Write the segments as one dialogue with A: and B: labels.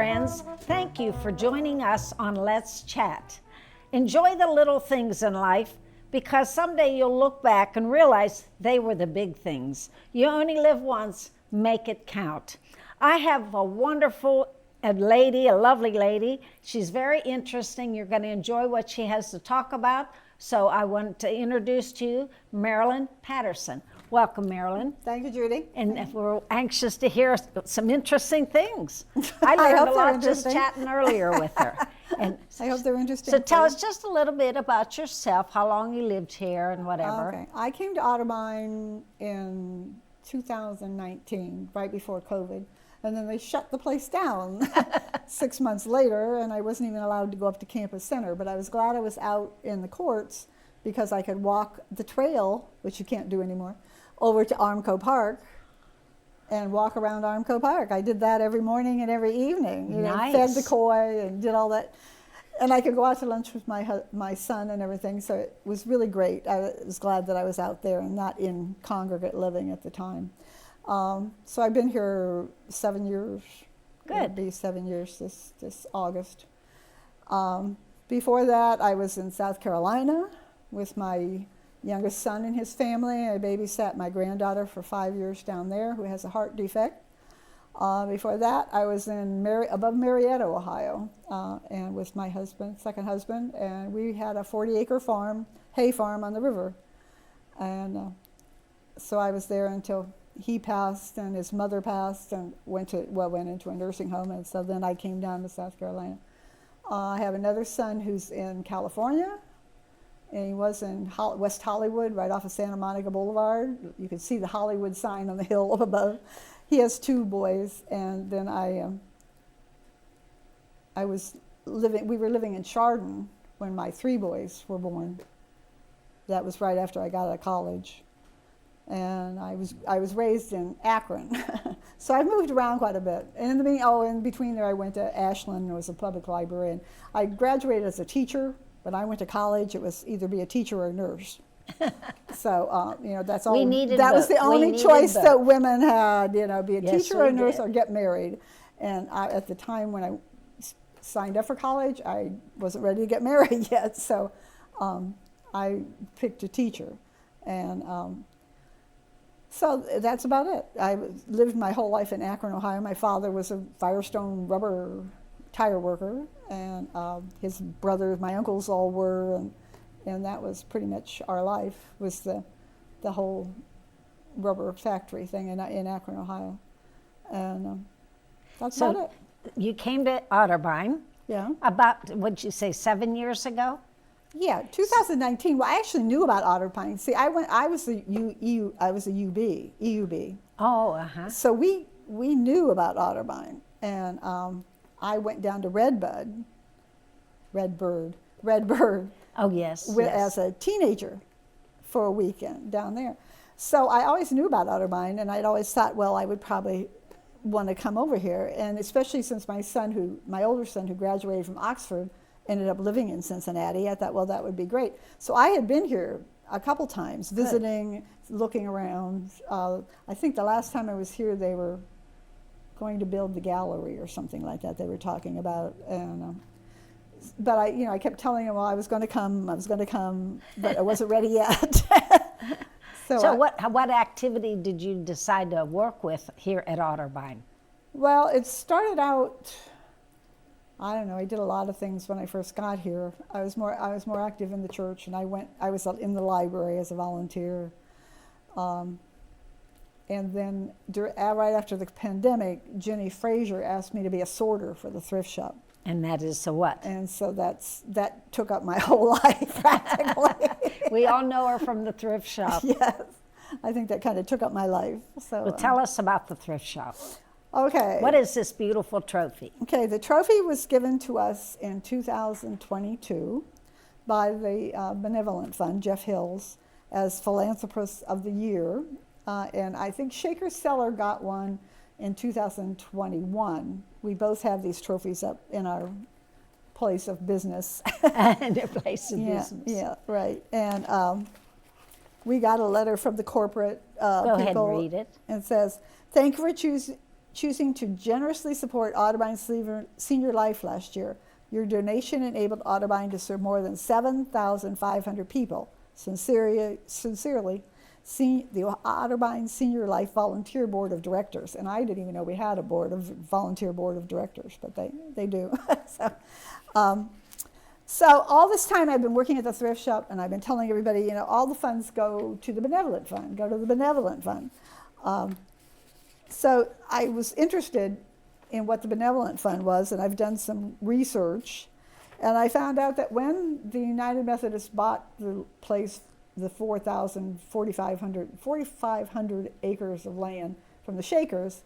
A: friends. Thank you for joining us on Let's Chat. Enjoy the little things in life because someday you'll look back and realize they were the big things. You only live once, make it count. I have a wonderful lady, a lovely lady. She's very interesting. You're going to enjoy what she has to talk about. So I want to introduce to you Marilyn Patterson. Welcome, Marilyn.
B: Thank you, Judy.
A: And we're anxious to hear some interesting things. I learned a lot just chatting earlier with her. And
B: I hope they're interesting.
A: So tell us just a little bit about yourself, how long you lived here and whatever.
B: Okay. I came to Otterbein in 2019, right before COVID. And then they shut the place down 6 months later, and I wasn't even allowed to go up to Campus Center. But I was glad I was out in the courts because I could walk the trail, which you can't do anymore, over to Armco Park and walk around Armco Park. I did that every morning and every evening. You know, fed the koi and did all that. And I could go out to lunch with my son and everything, so it was really great. I was glad that I was out there and not in congregate living at the time. So I've been here 7 years.
A: Good.
B: It'll be 7 years this August. Before that, I was in South Carolina with my youngest son and his family. I babysat my granddaughter for 5 years down there who has a heart defect. Before that, I was in above Marietta, Ohio, and with my second husband, and we had a 40-acre farm, hay farm on the river. And so I was there until he passed and his mother passed and went into a nursing home, and so then I came down to South Carolina. I have another son who's in California, and he was in West Hollywood, right off of Santa Monica Boulevard. You can see the Hollywood sign on the hill up above. He has two boys, and then we were living in Chardon when my three boys were born. That was right after I got out of college. And I was raised in Akron, so I moved around quite a bit. And in between there, I went to Ashland and was a public librarian. I graduated as a teacher. When I went to college, it was either be a teacher or a nurse. So that's all. That was the only choice that women had. Be a teacher or a nurse or get married. And at the time when I signed up for college, I wasn't ready to get married yet. So I picked a teacher, and. So that's about it. I lived my whole life in Akron, Ohio. My father was a Firestone rubber tire worker, and his brothers, my uncles all were, and that was pretty much our life, was the whole rubber factory thing in Akron, Ohio. And that's about it.
A: You came to Otterbein.
B: Yeah.
A: About, what'd you say, 7 years ago?
B: Yeah, 2019. Well, I actually knew about Otterbein. See, I was a EUB.
A: Oh, uh-huh.
B: So we knew about Otterbein, and I went down to Redbird.
A: Oh, yes.
B: As a teenager for a weekend down there. So I always knew about Otterbein, and I'd always thought, well, I would probably want to come over here, and especially since my older son who graduated from Oxford ended up living in Cincinnati, I thought, well, that would be great. So I had been here a couple times, visiting, looking around. I think the last time I was here, they were going to build the gallery or something like that they were talking about. And but I kept telling them, well, I was going to come, but I wasn't ready yet.
A: So what activity did you decide to work with here at Otterbein?
B: Well, it started out, I don't know. I did a lot of things when I first got here. I was more active in the church, and I was in the library as a volunteer. And then right after the pandemic, Jenny Fraser asked me to be a sorter for the thrift shop.
A: And that is so what?
B: And so that took up my whole life practically.
A: We all know her from the thrift shop.
B: Yes, I think that kind of took up my life. So
A: well, tell us about the thrift shop.
B: Okay.
A: What is this beautiful trophy?
B: Okay, the trophy was given to us in 2022 by the Benevolent Fund, Jeff Hills, as Philanthropist of the Year. And I think Shaker Cellar got one in 2021. We both have these trophies up in our place of business.
A: And their place of business.
B: Yeah, right. And we got a letter from the corporate
A: Go
B: people.
A: ahead and read it.
B: And it says, thank you for choosing to generously support Otterbein Senior Life last year. Your donation enabled Otterbein to serve more than 7,500 people. Sincerely, the Otterbein Senior Life Volunteer Board of Directors. And I didn't even know we had a volunteer board of directors, but they do. So all this time I've been working at the thrift shop, and I've been telling everybody, all the funds go to the benevolent fund, go to the benevolent fund. So I was interested in what the benevolent fund was, and I've done some research, and I found out that when the United Methodists bought the place, the 4,500 acres of land from the Shakers,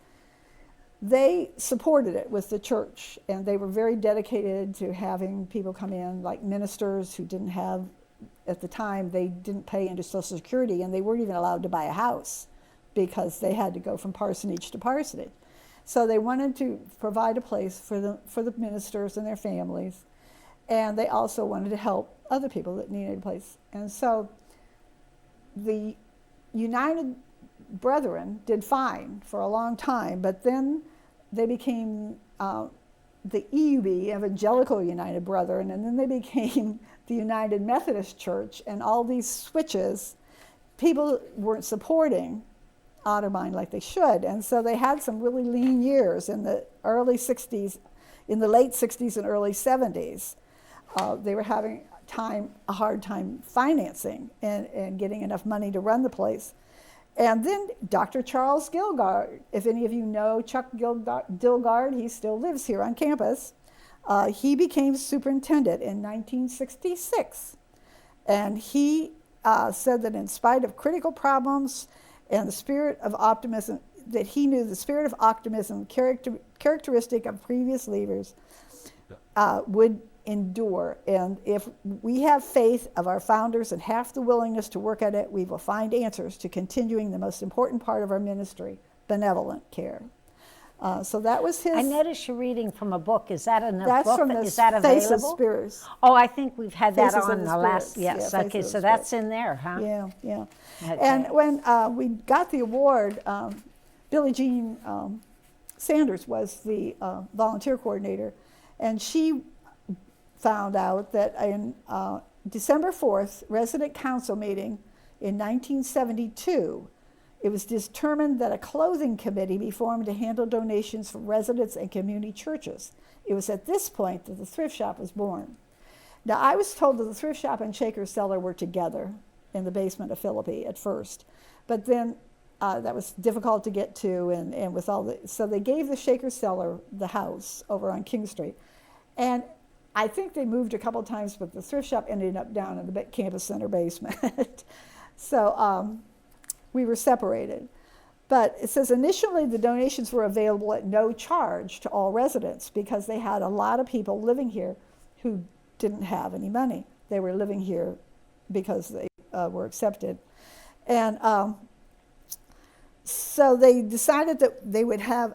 B: they supported it with the church, and they were very dedicated to having people come in, like ministers who didn't have, at the time, they didn't pay into Social Security, and they weren't even allowed to buy a house because they had to go from parsonage to parsonage. So they wanted to provide a place for the ministers and their families, and they also wanted to help other people that needed a place. And so the United Brethren did fine for a long time, but then they became the EUB, Evangelical United Brethren, and then they became the United Methodist Church, and all these switches, people weren't supporting Otterbein like they should, and so they had some really lean years in the early 60s, in the late 60s and early 70s. They were having a hard time financing and getting enough money to run the place. And then Dr. Charles Gilgard, if any of you know Chuck Dilgard, he still lives here on campus. He became superintendent in 1966. And he said that in spite of critical problems and the spirit of optimism, that he knew the spirit of optimism characteristic of previous leaders would endure. And if we have faith of our founders and half the willingness to work at it, we will find answers to continuing the most important part of our ministry, benevolent care. So that was his.
A: I noticed you're reading from a book. Is that in a
B: that's
A: book?
B: From the
A: Is that
B: Faces
A: available?
B: Spirits.
A: Oh, I think we've had that
B: Faces
A: on
B: of
A: the
B: the
A: last.
B: Spirits.
A: Yes.
B: Yeah,
A: Okay.
B: Faces
A: So
B: of
A: that's
B: Spirits.
A: in there, huh?
B: Yeah.
A: Okay.
B: And when we got the award, Billie Jean Sanders was the volunteer coordinator, and she found out that in December 4th resident council meeting in 1972, it was determined that a clothing committee be formed to handle donations from residents and community churches. It was at this point that the thrift shop was born. Now, I was told that the thrift shop and Shaker Cellar were together in the basement of Philippi at first, but then that was difficult to get to, and with all the, so they gave the Shaker Cellar the house over on King Street. And I think they moved a couple times, but the thrift shop ended up down in the campus center basement. So we were separated. But it says initially the donations were available at no charge to all residents because they had a lot of people living here who didn't have any money. They were living here because they were accepted. And so they decided that they would have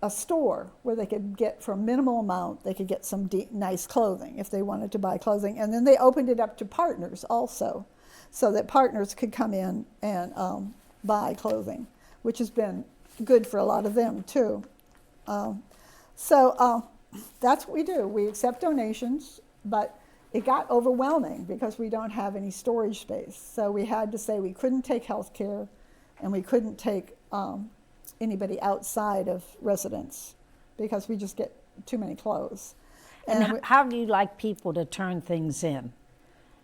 B: a store where they could get, for a minimal amount, they could get some nice clothing if they wanted to buy clothing. And then they opened it up to partners also, so that partners could come in and buy clothing, which has been good for a lot of them too. So that's what we do. We accept donations, but it got overwhelming because we don't have any storage space. So we had to say we couldn't take health care, and we couldn't take anybody outside of residence because we just get too many clothes.
A: And how do you like people to turn things in?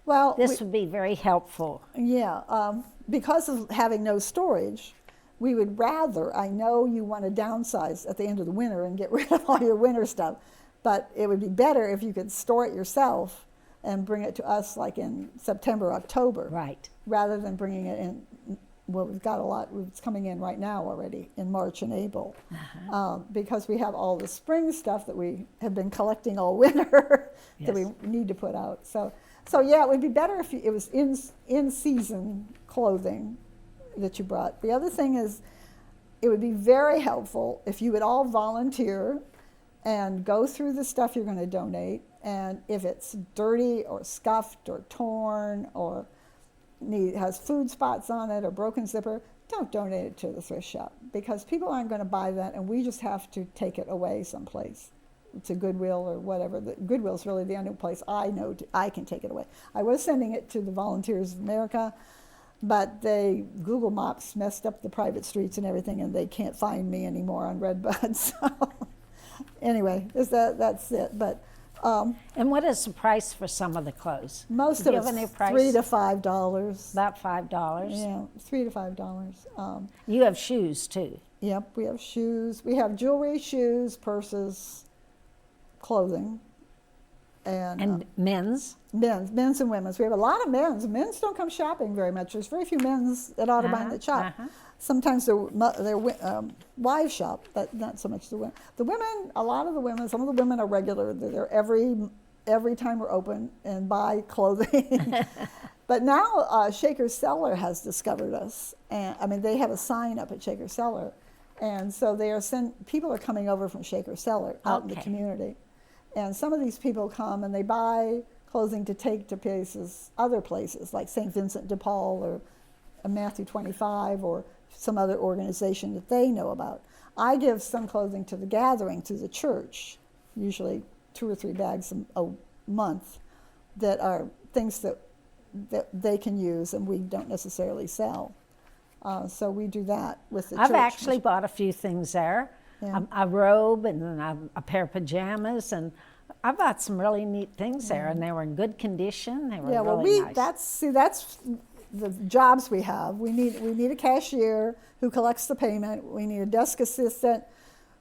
B: Well,
A: this would be very helpful.
B: Yeah, because of having no storage, we would rather, I know you want to downsize at the end of the winter and get rid of all your winter stuff, but it would be better if you could store it yourself and bring it to us like in September, October.
A: Right.
B: Rather than bringing it in. Well, we've got a lot, it's coming in right now already in March and April, because we have all the spring stuff that we have been collecting all winter that we need to put out. So yeah, it would be better if it was in-season clothing that you brought. The other thing is, it would be very helpful if you would all volunteer and go through the stuff you're going to donate, and if it's dirty or scuffed or torn or has food spots on it or broken zipper, don't donate it to the thrift shop, because people aren't going to buy that, and we just have to take it away someplace, to Goodwill or whatever. Goodwill's really the only place I know I can take it away. I was sending it to the Volunteers of America, but Google Maps messed up the private streets and everything, and they can't find me anymore on Redbud. So anyway, that's it. But
A: And what is the price for some of the clothes?
B: most
A: Do
B: of
A: you
B: it's
A: have any price?
B: $3 to $5.
A: About $5.
B: Yeah, $3 to $5.
A: You have shoes too.
B: Yep, we have shoes. We have jewelry, shoes, purses, clothing,
A: And men's?
B: men's and women's. We have a lot of men's. Men's don't come shopping very much. There's very few men's at Otterbein that shop. Sometimes they're wives shop, but not so much the women. The women, a lot of the women, some of the women are regular. They're there every time we're open and buy clothing. But now Shaker Cellar has discovered us, and I mean they have a sign up at Shaker Cellar, and so people are coming over from Shaker Cellar out in the community, and some of these people come and they buy clothing to take to other places like St. Vincent de Paul or Matthew 25 or some other organization that they know about. I give some clothing to the gathering, to the church, usually 2 or 3 bags a month, that are things that they can use and we don't necessarily sell. So we do that with the church.
A: I've actually bought a few things there.
B: Yeah.
A: A robe and a pair of pajamas, and I bought some really neat things there, and they were in good condition. They were really nice.
B: That's the jobs we have. We need a cashier who collects the payment. We need a desk assistant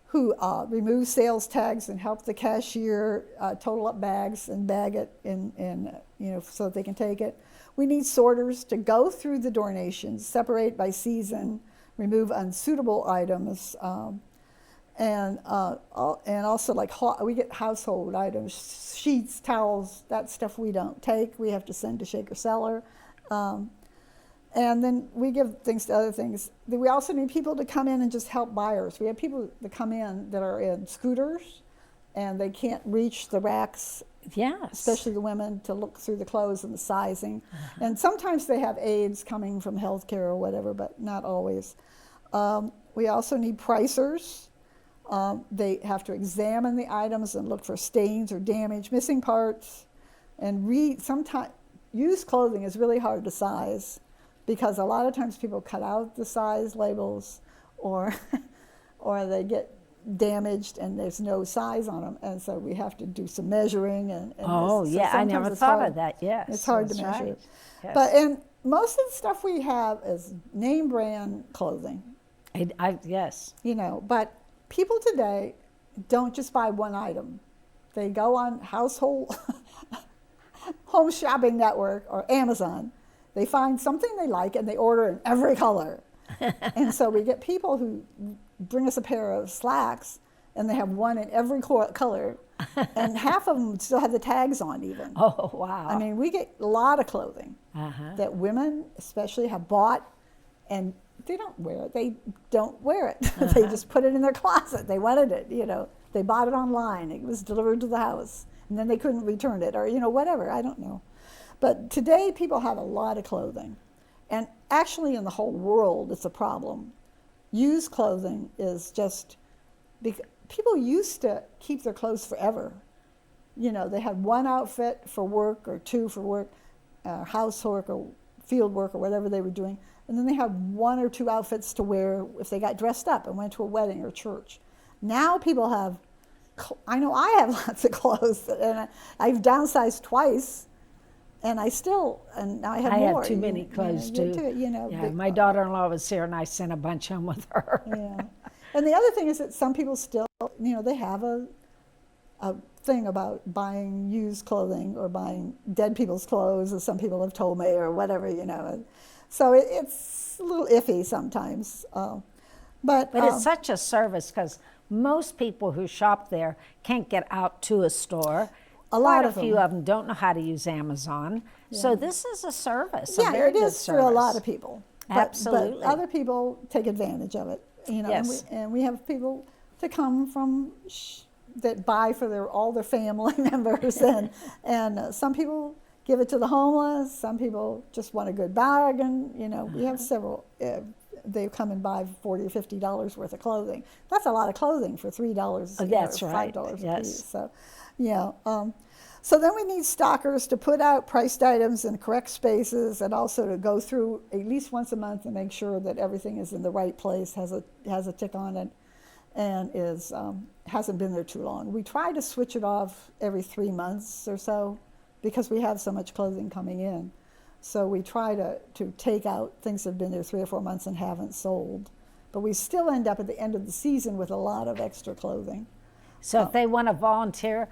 B: who removes sales tags and help the cashier total up bags and bag it in so that they can take it. We need sorters to go through the donations, separate by season, remove unsuitable items, and also we get household items, sheets, towels, that stuff we don't take. We have to send to Shaker Cellar. And then we give things to other things. We also need people to come in and just help buyers. We have people that come in that are in scooters and they can't reach the racks,
A: Yes.
B: especially the women, to look through the clothes and the sizing. And sometimes they have aides coming from healthcare or whatever, but not always. We also need pricers. They have to examine the items and look for stains or damage, missing parts, and sometimes used clothing is really hard to size, because a lot of times people cut out the size labels or they get damaged and there's no size on them, and so we have to do some measuring.
A: I never thought of that. Yes,
B: it's hard to
A: that's
B: measure.
A: right. Yes.
B: And most of the stuff we have is name brand clothing.
A: Yes.
B: But people today don't just buy one item. They go on Home Shopping Network or Amazon. They find something they like and they order in every color. And so we get people who bring us a pair of slacks and they have one in every color, and half of them still have the tags on even.
A: Oh, wow.
B: I mean, we get a lot of clothing that women especially have bought, and they don't wear it. They don't wear it. They just put it in their closet. They wanted it, They bought it online. It was delivered to the house, and then they couldn't return it, or whatever. I don't know. But today people have a lot of clothing, and actually in the whole world it's a problem. Used clothing is just people used to keep their clothes forever. They had one outfit for work or two for work, housework or field work or whatever they were doing, and then they had 1 or 2 outfits to wear if they got dressed up and went to a wedding or church. Now people have, I know I have lots of clothes, and I've downsized twice, and now I have more.
A: I have too many clothes too. My daughter-in-law was here, and I sent a bunch home with her.
B: Yeah, and the other thing is that some people still, they have a thing about buying used clothing or buying dead people's clothes, as some people have told me, or whatever, So it's a little iffy sometimes. But
A: it's such a service, because most people who shop there can't get out to a store. Quite a few of them don't know how to use Amazon. Yeah. So this is a service.
B: Yeah, it is for a lot of people.
A: Absolutely.
B: But other people take advantage of it.
A: Yes.
B: And we have people to come from that buy for all their family members, and some people give it to the homeless. Some people just want a good bargain. We have several they come and buy $40 or $50 worth of clothing. That's a lot of clothing for $3
A: That's
B: or
A: right.
B: $5 a
A: Yes.
B: piece. So, yeah. So then we need stockers to put out priced items in correct spaces, and also to go through at least once a month and make sure that everything is in the right place, has a tick on it, and hasn't been there too long. We try to switch it off every 3 months or so because we have so much clothing coming in. So we try to take out things that have been there 3 or 4 months and haven't sold. But we still end up at the end of the season with a lot of extra clothing.
A: So if they want to volunteer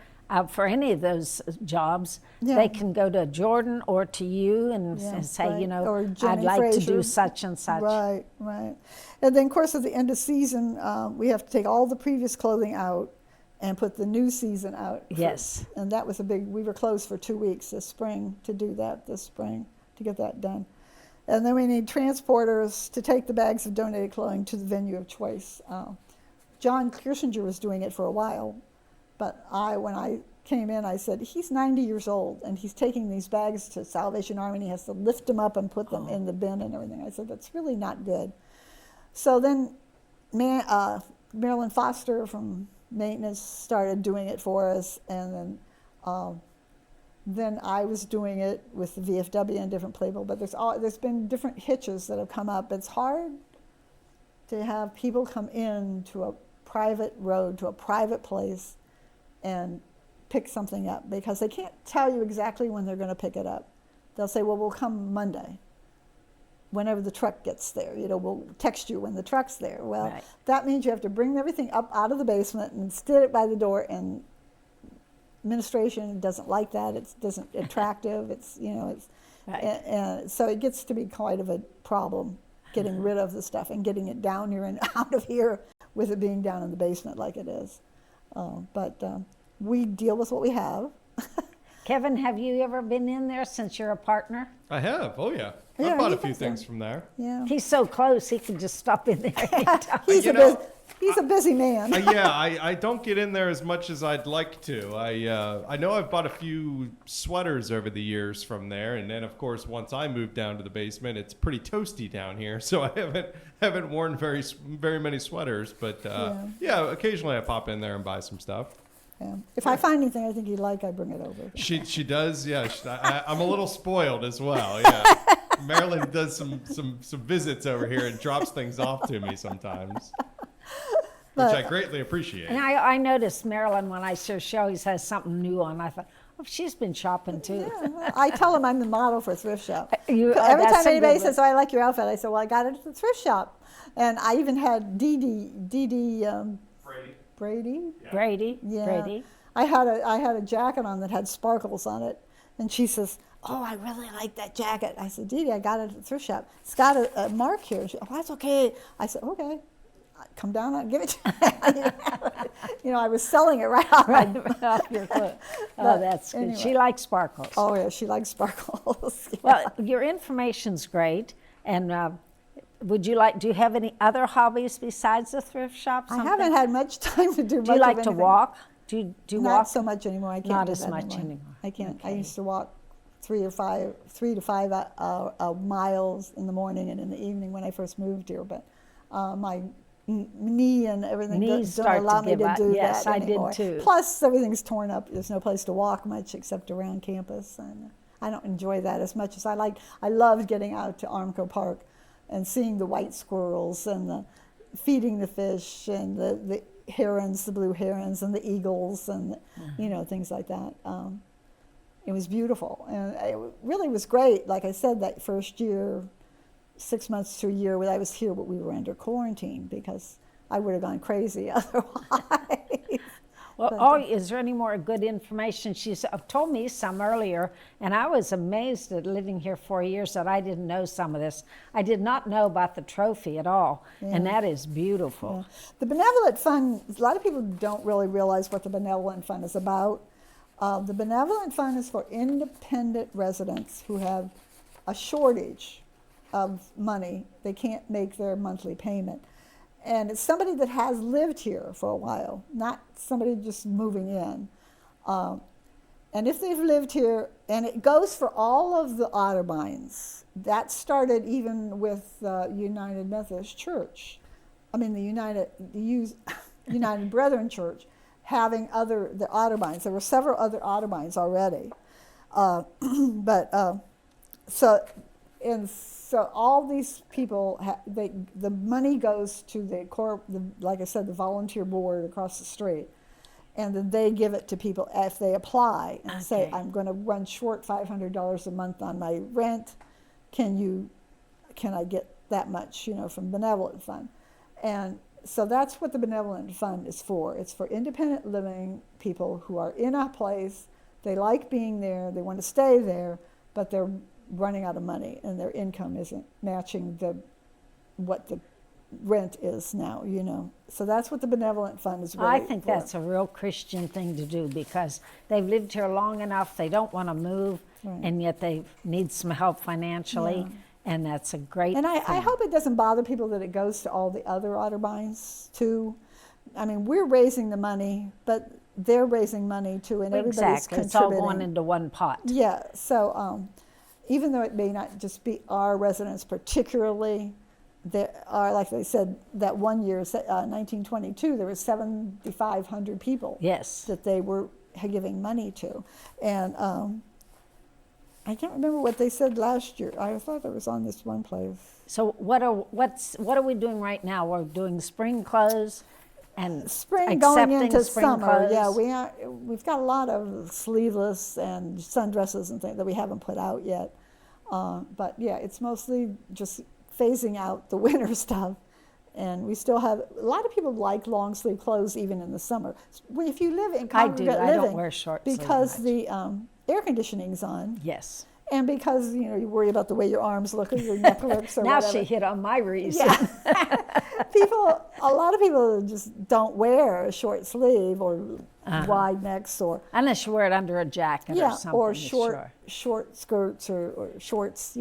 A: for any of those jobs,
B: Yeah.
A: they can go to Jordan or to you and say,
B: right.
A: you know,
B: Or
A: I'd
B: Jenny
A: like to do
B: Fraser.
A: such and such.
B: Right. And then, of course, at the end of season, we have to take all the previous clothing out and put the new season out.
A: Yes.
B: And that was we were closed for 2 weeks this spring to do that this spring, to get that done. And then we need transporters to take the bags of donated clothing to the venue of choice. John Kissinger was doing it for a while, but when I came in, I said, he's 90 years old, and he's taking these bags to Salvation Army, and he has to lift them up and put them in the bin and everything. I said, that's really not good. So then Marilyn Foster from maintenance started doing it for us, and then I was doing it with the VFW and different people. But there's been different hitches that have come up. It's hard to have people come in to a private road, to a private place, and pick something up, because they can't tell you exactly when they're going to pick it up. They'll say, well, we'll come Monday, whenever the truck gets there. You know, we'll text you when the truck's there. Well,
A: Right.
B: That means you have to bring everything up out of the basement and sit it by the door, and administration doesn't like that. It doesn't attractive.
A: Right.
B: And so it gets to be quite of a problem getting rid of the stuff and getting it down here and out of here, with it being down in the basement like it is. But we deal with what we have.
A: Kevin, have you ever been in there since you're a partner?
C: I have. Oh, yeah.
B: Yeah,
C: I bought
B: he
C: a few
B: has
C: things
B: them.
C: from there.
B: Yeah.
A: He's so close, he can just stop in there anytime.
B: He's a busy man.
C: I don't get in there as much as I'd like to. I know I've bought a few sweaters over the years from there, and then of course once I moved down to the basement, it's pretty toasty down here, so I haven't worn very many sweaters. But yeah, occasionally I pop in there and buy some stuff.
B: Yeah. If I find anything I think you'd like, I bring it over.
C: She does, yeah. I'm a little spoiled as well. Yeah, Marilyn does some visits over here and drops things off to me sometimes, which I greatly appreciate.
A: And I noticed Marilyn, when I saw she always has something new on. I thought, oh, she's been shopping too.
B: Yeah, I tell them I'm the model for a thrift shop.
A: You-
B: Every
A: that's
B: time
A: a
B: anybody
A: good
B: says, "Oh, I like your outfit," I say, "Well, I got it at the thrift shop." And I even had Dee Brady.
A: Brady,
B: Yeah.
A: Brady.
B: I had a jacket on that had sparkles on it, and she says, "Oh, I really like that jacket." I said, "Dee, I got it at the thrift shop. It's got a mark here." She, "Oh, that's okay." I said, "Okay, come down and give it to me." I was selling it right off.
A: Right off your foot. Oh, that's good.
B: anyway.
A: She likes sparkles.
B: Oh yeah, she likes sparkles. Yeah.
A: Well, your information's great. And do you have any other hobbies besides the thrift shop?
B: I haven't had much time to do much
A: Do you like
B: of
A: to
B: anything.
A: walk? Do you
B: Not
A: walk?
B: so much anymore. I can't
A: Not
B: do
A: as
B: that
A: much anymore.
B: I can't. I
A: Okay.
B: used to walk 3 to 5 miles in the morning and in the evening when I first moved here. But my knee and everything
A: Knees
B: don't
A: start to
B: allow me
A: give
B: to
A: out.
B: do
A: Yes,
B: that
A: I did
B: anymore.
A: too.
B: Plus, everything's torn up. There's no place to walk much except around campus, and I don't enjoy that as much as I like. I loved getting out to Armco Park and seeing the white squirrels and feeding the fish and the herons, the blue herons, and the eagles, and things like that. It was beautiful, and it really was great. Like I said, that first year, 6 months to a year when I was here, but we were under quarantine because I would have gone crazy otherwise.
A: Well, is there any more good information? She's told me some earlier, and I was amazed at living here 4 years that I didn't know some of this. I did not know about the trophy at all, and that is beautiful.
B: Yeah. The Benevolent Fund, a lot of people don't really realize what the Benevolent Fund is about. The Benevolent Fund is for independent residents who have a shortage of money. They can't make their monthly payment. And it's somebody that has lived here for a while, not somebody just moving in. And if they've lived here, and it goes for all of the Otterbeins. That started even with the United Methodist Church. I mean, the United Brethren Church having the Otterbeins. There were several other Otterbeins already. So all these people, the money goes to like I said, the volunteer board across the street. And then they give it to people if they apply and say, I'm going to run short $500 a month on my rent. Can I get that much, from Benevolent Fund? And so that's what the Benevolent Fund is for. It's for independent living people who are in a place, they like being there, they want to stay there, but they're running out of money and their income isn't matching what the rent is now, So that's what the Benevolent Fund is really
A: I think
B: for.
A: that's a real Christian thing to do because they've lived here long enough, they don't want to move, and yet they need some help financially, and that's a great
B: And I
A: thing.
B: hope it doesn't bother people that it goes to all the other Otterbeins too. I mean, we're raising the money, but they're raising money too, and everybody's
A: Exactly, it's all
B: contributing.
A: going into one pot.
B: Yeah, so even though it may not just be our residents particularly, there are, like they said, that one year, 1922, there were 7,500 people
A: Yes.
B: that they were giving money to. And I can't remember what they said last year. I thought it was on this one place.
A: So what are we doing right now? We're doing spring clothes and
B: Spring going
A: accepting
B: into
A: spring
B: summer,
A: clothes.
B: yeah, we've got a lot of sleeveless and sundresses and things that we haven't put out yet. But yeah, it's mostly just phasing out the winter stuff. And we still have, a lot of people like long sleeve clothes even in the summer. If you live in
A: I do.
B: congregate
A: I
B: living,
A: don't wear short sleeve
B: because
A: much.
B: the air conconditioning's on,
A: Yes.
B: and because you worry about the way your arms look or your neck looks or
A: Now
B: whatever.
A: she hit on my reason.
B: Yeah. A lot of people just don't wear a short sleeve or wide necks or
A: Unless you wear it under a jacket or something.
B: or
A: sure.
B: short skirts or shorts,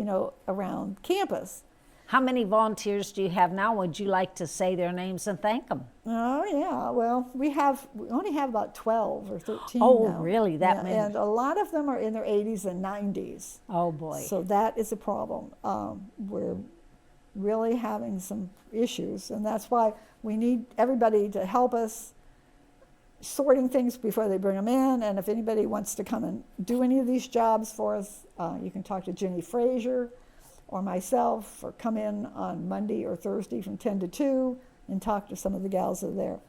B: around campus.
A: How many volunteers do you have now? Would you like to say their names and thank them?
B: Oh yeah, well we only have about 12 or 13
A: Oh,
B: now.
A: really? That many?
B: And a lot of them are in their 80s and 90s.
A: Oh, boy.
B: So that is a problem. We're really having some issues, and that's why we need everybody to help us sorting things before they bring them in. And if anybody wants to come and do any of these jobs for us, you can talk to Jenny Frazier or myself, or come in on Monday or Thursday from 10 to 2 and talk to some of the gals that are there.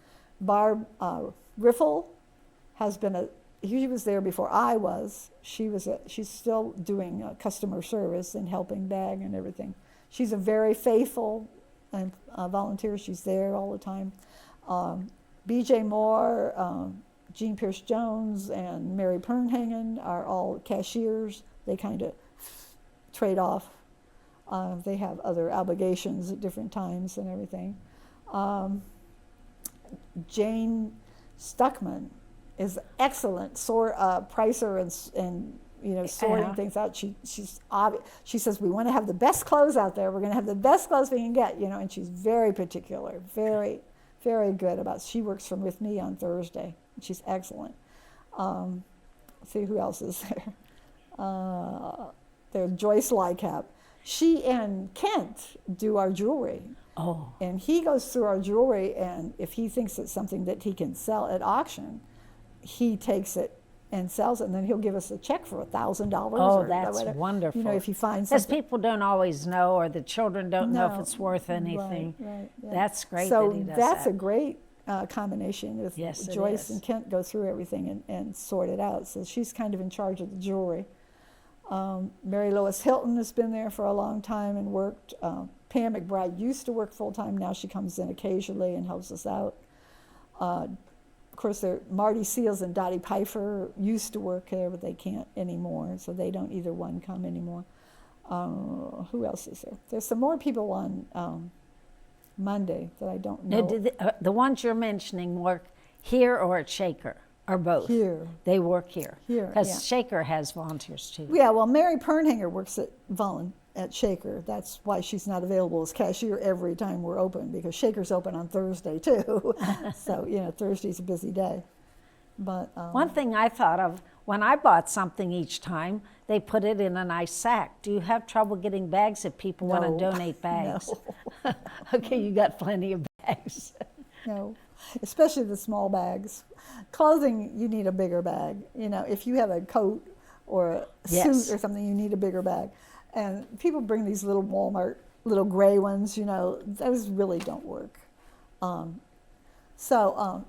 B: Barb Riffle she was there before I was. She's still doing customer service and helping bag and everything. She's a very faithful volunteer. She's there all the time. B.J. Moore, Jean Pierce Jones, and Mary Pernhagen are all cashiers. They kind of trade off. They have other obligations at different times and everything. Jane Stuckman is excellent pricer and sorting things out. She's obvious. She says we want to have the best clothes out there. We're going to have the best clothes we can get. And she's very particular, very, very good about. She works with me on Thursday. She's excellent. Let's see who else is there. There's Joyce Lycap. She and Kent do our jewelry.
A: Oh.
B: And he goes through our jewelry, and if he thinks it's something that he can sell at auction, he takes it and sells it, and then he'll give us a check for $1,000.
A: Oh, that's wonderful.
B: If he finds
A: Because
B: something.
A: people don't always know, or the children don't know if
B: No.
A: it's worth anything.
B: Right, yeah.
A: That's great
B: So
A: that he does
B: that's
A: that.
B: a great combination. With
A: Yes, it
B: Joyce
A: is.
B: and Kent go through everything and sort it out. So she's kind of in charge of the jewelry. Mary Lois Hilton has been there for a long time and worked. Pam McBride used to work full-time. Now she comes in occasionally and helps us out. Of course, Marty Seals and Dottie Pfeiffer used to work there, but they can't anymore, so they don't either one come anymore. Who else is there? There's some more people on Monday that I don't know.
A: Now, do the ones you're mentioning work here or at Shaker, or both?
B: Here.
A: They work here.
B: Here,
A: Because
B: yeah.
A: Shaker has volunteers too.
B: Yeah, well, Mary Pernhanger works at Shaker. That's why she's not available as cashier every time we're open, because Shaker's open on Thursday too. So, Thursday's a busy day. But
A: One thing I thought of, when I bought something each time, they put it in a nice sack. Do you have trouble getting bags if people want
B: No.
A: to donate bags?
B: No.
A: Okay, you got plenty of bags.
B: No, especially the small bags. Clothing, you need a bigger bag. If you have a coat or a
A: Yes.
B: suit or something, you need a bigger bag. And people bring these little Walmart, little gray ones, those really don't work.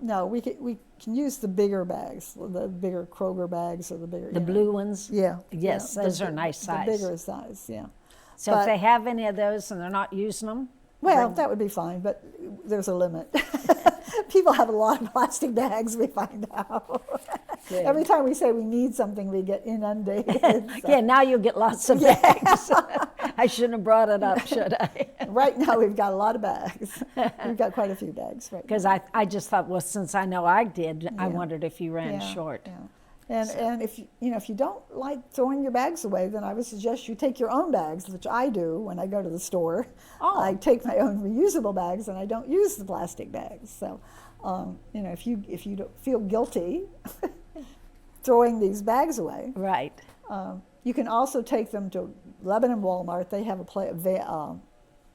B: No, we can use the bigger bags, the bigger Kroger bags or the bigger.
A: The blue ones?
B: Yeah.
A: Yes,
B: yeah,
A: those are nice size.
B: The bigger size, yeah.
A: So
B: But-
A: if they have any of those and they're not using them?
B: Well, that would be fine, but there's a limit. People have a lot of plastic bags, we find out.
A: Good.
B: Every time we say we need something, we get inundated. So.
A: Yeah, now you'll get lots of bags. I shouldn't have brought it up, should I?
B: Right now, we've got a lot of bags. We've got quite a few bags right now.
A: Because I just thought, well, since I know I did, I
B: Yeah.
A: wondered if you ran
B: Yeah,
A: short.
B: yeah. And if you don't like throwing your bags away, then I would suggest you take your own bags, which I do when I go to the store.
A: Oh.
B: I take my own reusable bags, and I don't use the plastic bags. So, if you don't feel guilty throwing these bags away,
A: Right.
B: you can also take them to Lebanon Walmart. They have a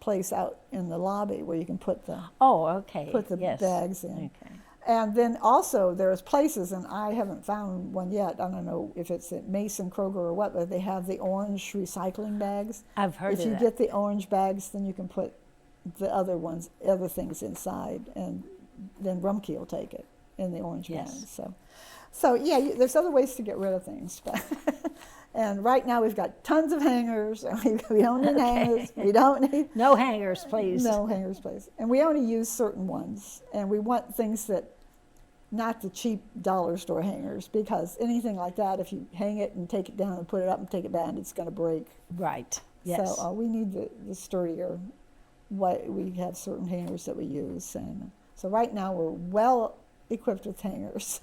B: place out in the lobby where you can put the
A: Oh, okay. Yes.
B: bags in.
A: Okay.
B: And then also there's places, and I haven't found one yet. I don't know if it's at Mason, Kroger, or what, but they have the orange recycling bags.
A: I've heard
B: If
A: of
B: you
A: that.
B: get the orange bags, then you can put the other things inside, and then Rumpke will take it in the orange
A: Yes.
B: bags. So yeah, there's other ways to get rid of things. But and right now we've got tons of hangers. And we don't need hangers. We don't need
A: No hangers, please.
B: no hangers, please. And we only use certain ones, and we want things that, not the cheap dollar store hangers, because anything like that, if you hang it and take it down and put it up and take it down, it's going to break.
A: Right. Yes.
B: So we need the sturdier. We have certain hangers that we use, and so right now we're well equipped with hangers.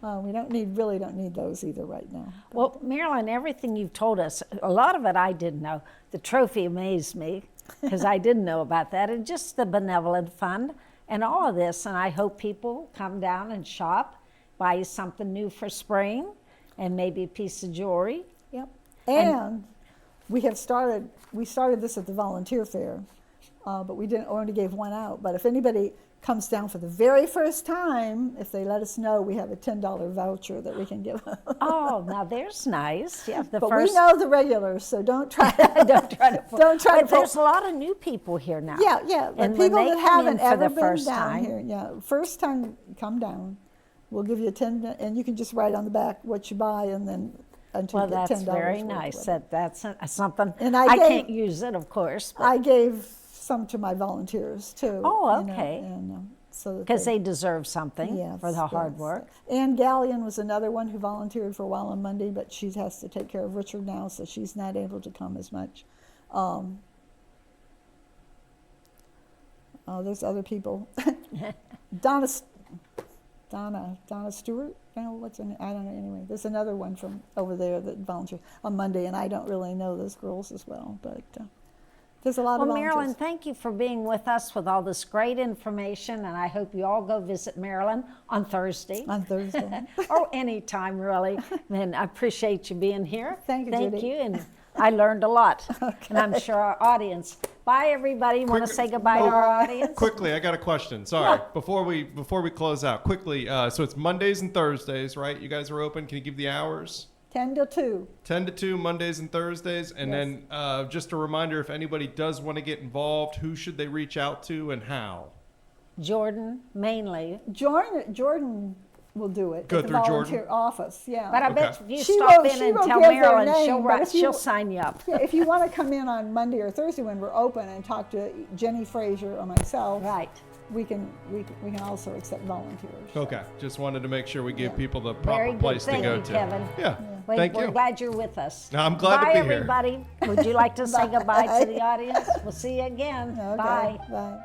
B: So we really don't need those either right now.
A: Well, Marilyn, everything you've told us, a lot of it I didn't know. The trophy amazed me because I didn't know about that, and just the benevolent fund and all of this. And I hope people come down and shop, buy something new for spring, and maybe a piece of jewelry.
B: Yep. And we started this at the volunteer fair, but we only gave one out. But if anybody comes down for the very first time, if they let us know, we have a $10 voucher that we can give them.
A: Oh, now there's nice. Yeah, the
B: But
A: first.
B: we know the regulars, so don't try to
A: Don't try to.
B: don't try
A: But
B: to.
A: there's a lot of new people here now.
B: Yeah. But
A: And when
B: people
A: they
B: that
A: come in
B: haven't
A: for
B: ever
A: the
B: been
A: first
B: down
A: time-
B: here, first time come down, we'll give you and you can just write on the back what you buy, and then until
A: Well,
B: you get
A: that's
B: $10.
A: very
B: worth
A: nice.
B: of it.
A: That's something.
B: And
A: I
B: I
A: can't
B: gave-
A: use it, of course,
B: I gave some to my volunteers too.
A: Oh,
B: you know,
A: okay.
B: and so that
A: because they deserve something
B: yes,
A: for the hard
B: yes.
A: work.
B: Ann Gallion was another one who volunteered for a while on Monday, but she has to take care of Richard now, so she's not able to come as much. There's other people. Donna Stewart. What's her name? I don't know. Anyway, there's another one from over there that volunteered on Monday, and I don't really know those girls as well, but there's a lot
A: Well,
B: of volunteers.
A: Marilyn, thank you for being with us with all this great information, and I hope you all go visit Marilyn on Thursday.
B: On Thursday.
A: Or anytime, really. And I appreciate you being here.
B: Thank you,
A: Thank
B: Judy.
A: you, and I learned a lot. And I'm sure our audience. Bye, everybody. Want to say goodbye to our audience?
C: Quickly, I got a question. Sorry, before we close out, quickly. So it's Mondays and Thursdays, right? You guys are open. Can you give the hours?
B: 10 to 2.
C: 10 to 2 Mondays and Thursdays. And
B: Yes.
C: then just a reminder, if anybody does want to get involved, who should they reach out to and how?
A: Jordan, mainly.
B: Jordan will do it.
C: Go
B: at the
C: through Jordan?
B: volunteer office, yeah.
A: But I
C: Okay.
A: bet if you
B: She
A: stop
B: won't-
A: in
B: she
A: and
B: won't
A: tell
B: give their
A: Marilyn,
B: name, but if you-
A: she'll sign you up.
B: Yeah, if you want to come in on Monday or Thursday when we're open and talk to Jenny Frazier or myself,
A: Right.
B: we can also accept volunteers.
C: Okay, just wanted to make sure we give
B: Yeah.
C: people the
A: Very
C: proper
A: good.
C: place
A: Thank
C: to go
A: you,
C: to.
A: Kevin.
C: Yeah,
A: Wait,
C: thank
A: we're
C: you.
A: glad you're with us.
C: No, I'm glad to
A: Bye,
C: be here.
A: everybody. Would you like to say goodbye to
B: Bye.
A: the audience? We'll see you again.
B: Okay,
A: Bye.
B: bye.